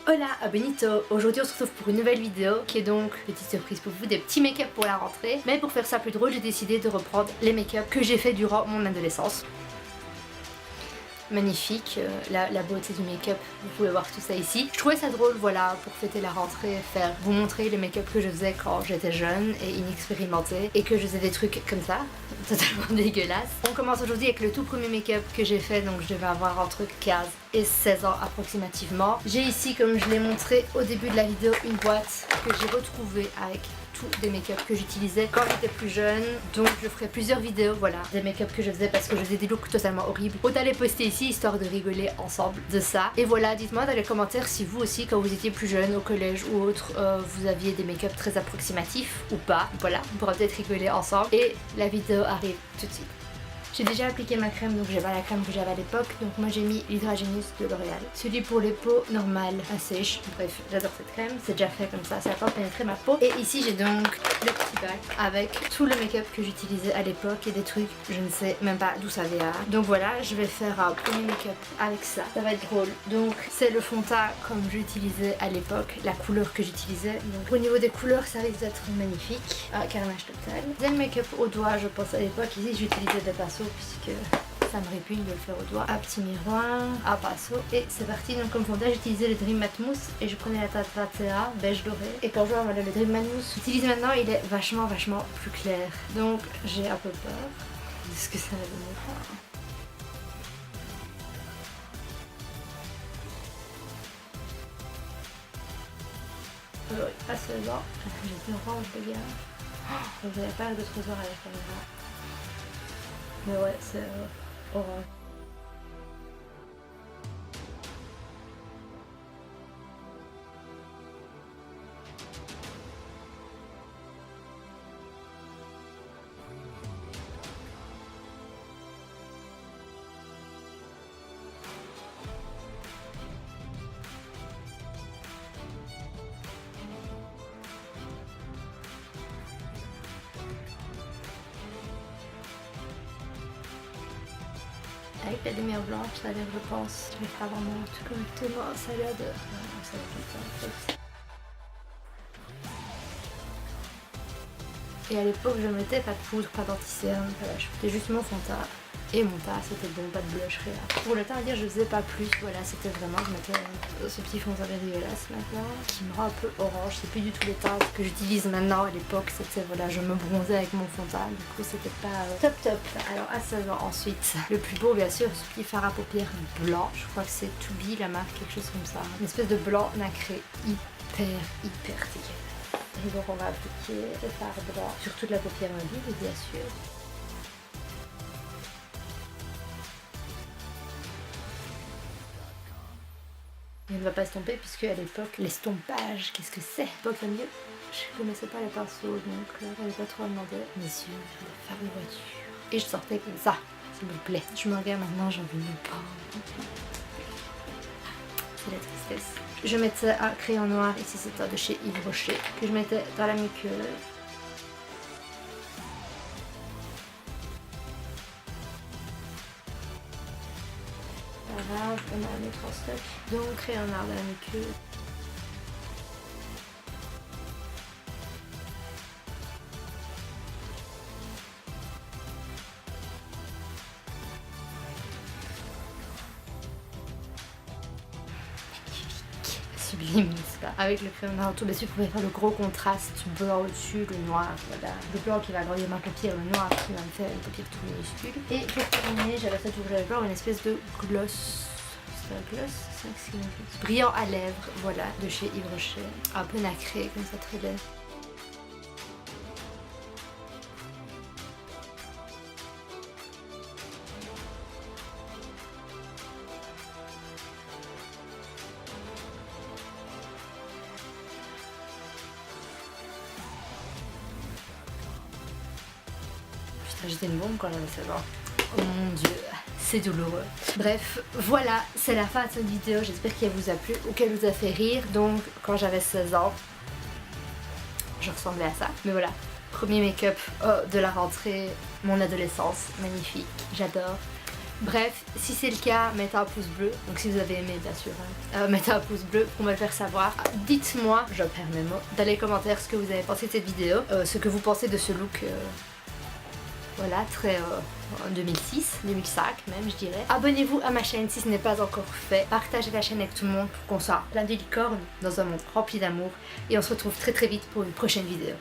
Hola, Benito. Aujourd'hui on se retrouve pour une nouvelle vidéo qui est donc, petite surprise pour vous, des petits make-up pour la rentrée. Mais pour faire ça plus drôle, j'ai décidé de reprendre les make-up que j'ai fait durant mon adolescence. Magnifique, la beauté du make-up, vous pouvez voir tout ça ici. Je trouvais ça drôle, voilà, pour fêter la rentrée, vous montrer les make-up que je faisais quand j'étais jeune et inexpérimentée et que je faisais des trucs comme ça, totalement dégueulasses. On commence aujourd'hui avec le tout premier make-up que j'ai fait, donc je devais avoir entre 15 et 16 ans approximativement. J'ai ici, comme je l'ai montré au début de la vidéo, une boîte que j'ai retrouvée avec des make-up que j'utilisais quand j'étais plus jeune, donc je ferai plusieurs vidéos, voilà, des make-up que je faisais parce que je faisais des looks totalement horribles. Autant les poster ici histoire de rigoler ensemble de ça. Et voilà, dites-moi dans les commentaires si vous aussi, quand vous étiez plus jeune au collège ou autre, vous aviez des make-up très approximatifs ou pas. Voilà, on pourra peut-être rigoler ensemble. Et la vidéo arrive tout de suite. J'ai déjà appliqué ma crème, donc j'ai pas la crème que j'avais à l'époque, donc moi j'ai mis l'Hydragénus de L'Oréal. Celui pour les peaux normales, à sèche. Bref, j'adore cette crème, c'est déjà fait comme ça va pas pénétrer ma peau. Et ici j'ai donc le petit bac avec tout le make-up que j'utilisais à l'époque et des trucs, je ne sais même pas d'où ça vient. Donc voilà, je vais faire un premier make-up avec ça, ça va être drôle. Donc c'est le fond de teint comme j'utilisais à l'époque, la couleur que j'utilisais. Donc au niveau des couleurs, ça risque d'être magnifique. Ah, carnage total. Deuxième make-up au doigt, je pense à l'époque, ici j'utilisais des pinceaux puisque ça me répugne de le faire au doigt. Un petit miroir, un pinceau et c'est parti. Donc comme fond de teint j'utilisais le Dream Matte Mousse et je prenais la teinte 21 beige doré. Et quand je vois voilà, le Dream Matte Mousse que j'utilise maintenant, il est vachement plus clair. Donc j'ai un peu peur de ce que ça va donner. Alors, à 16 ans, j'étais orange les gars. Donc j'avais pas de trésor à la caméra. Mais ouais, c'est orange. Avec la lumière blanche, ça a l'air, je pense, je vais faire vraiment tout correctement, ça a l'air de... ça va être ça, en fait. Et à l'époque, je mettais pas de poudre, pas d'anti-cerne, voilà, je mettais juste mon fond de teint. Et mon teint, c'était bon, pas de blush, rien. Pour le teint, à dire, je faisais pas plus, voilà, c'était vraiment, je mettais ce petit fond de teint dégueulasse maintenant, qui me rend un peu orange, c'est plus du tout les teintes que j'utilise maintenant. À l'époque, c'était, voilà, je me bronzais avec mon fond de teint, du coup, c'était pas top. Alors, à 16 ans, ensuite, le plus beau, bien sûr, ce petit fard à paupières blanc, je crois que c'est To Be, la marque, quelque chose comme ça. Une espèce de blanc nacré, hyper dégueulasse. Et donc, on va appliquer le fard blanc sur toute la paupière mobile, bien sûr. Il ne va pas estomper puisque à l'époque, l'estompage, qu'est-ce que c'est? À l'époque, le mieux, je connaissais pas les pinceaux, donc j'avais pas trop à demander. Mes yeux, je vais faire une voiture. Et je sortais comme ça, s'il vous plaît. Je me regarde maintenant, j'en veux même pas. C'est la tristesse. Je mettais un crayon noir, ici c'est un de chez Yves Rocher, que je mettais dans la muqueuse. On a un autre en stock. Donc crayon noir dans la muqueuse. Sublime, n'est-ce pas? Avec le crayon noir autour dessus, vous pouvez faire le gros contraste blanc au-dessus, le noir, voilà. Le blanc qui va agrandir ma paupière, le noir qui va me faire une paupière tout minuscule. Et pour terminer, j'avais fait toujours blanc, une espèce de gloss. C'est un gloss, c'est ce qu'il me dit. Brillant à lèvres, voilà, de chez Yves Rocher. Un peu nacré, comme ça, très laid. J'étais une bombe quand j'avais 16 ans. Oh mon dieu, c'est douloureux. Bref, voilà, c'est la fin de cette vidéo. J'espère qu'elle vous a plu ou qu'elle vous a fait rire. Donc, quand j'avais 16 ans, je ressemblais à ça. Mais voilà, premier make-up de la rentrée, mon adolescence, magnifique, j'adore. Bref, si c'est le cas, mettez un pouce bleu, donc si vous avez aimé bien sûr, mettez un pouce bleu pour me le faire savoir. Dites-moi, je perds mes mots, dans les commentaires ce que vous avez pensé de cette vidéo, ce que vous pensez de ce look, voilà, très 2006, 2005 même je dirais. Abonnez-vous à ma chaîne si ce n'est pas encore fait, partagez la chaîne avec tout le monde pour qu'on soit plein de licornes dans un monde rempli d'amour et on se retrouve très vite pour une prochaine vidéo.